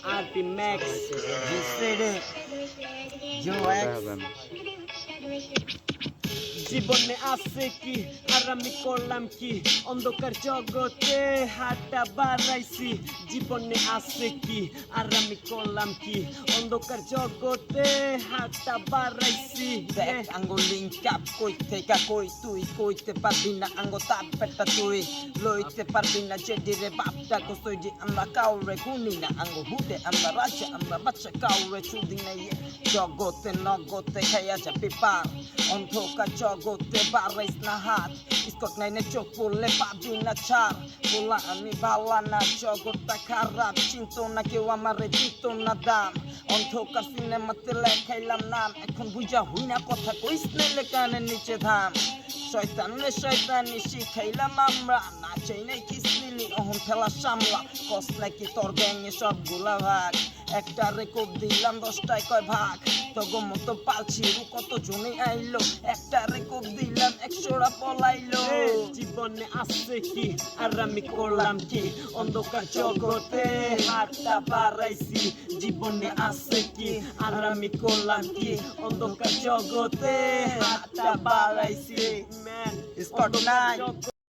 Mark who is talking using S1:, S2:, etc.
S1: RP Max,
S2: G-City, Joe
S1: জীবনে আছে কি আর আমি করলাম কি অন্ধকার জগতে হাতটা বাড়াইছি জীবনে আছে কি আর আমি করলাম কি অন্ধকার জগতে হাতটা বাড়াইছি
S2: দেখ আঙ্গো লিঙ্ক আপ কই থেকে কই তুই কইতে পারবি না আঙ্গো তার পেটটা তুই লইতে পারবি না যেদিরে বাপটা কই যে আমরা কাউরে গুনি না আঙ্গো হুদে আমরা রাজা আমরা বাচ্চা কাউরে চুদি নাই জগতে নগতে খাইয়া যাবে পার অন্ধকার জগতে বাড়াইস না হাত স্কট নাইনে চোখ পড়লে পাবি না ছাড় বলা আমি ভালা না জগৎটা খারাপ চিন্ত না কেউ আমারে দিত না দাম অন্ধকার সিনেমাতে লেখাইলাম নাম এখন বুঝা হই না কথা কইস নাইলে কানের নিচে ধাম শয়তানে শয়তানি শিখাইলাম আমরা না চাই নাই কিসলিলি অহন ঠেলা সামলা কস নাকি তোর গ্যাংয়ে সবগুলা ভাগ একটা রেকর্ড দিলাম 10টায় কয় ভাগ তগো মতো পালছি কত জনে আইলো একটা রেকর্ড দিলাম 100টা পলাইলো
S1: জীবনে আছে কি আর আমি করলাম কি অন্ধকার জগতে হাতটা বাড়াইছি জীবনে আছে কি আর আমি করলাম কি অন্ধকার জগতে হাতটা বাড়াইছি ম্যান
S2: It's got 9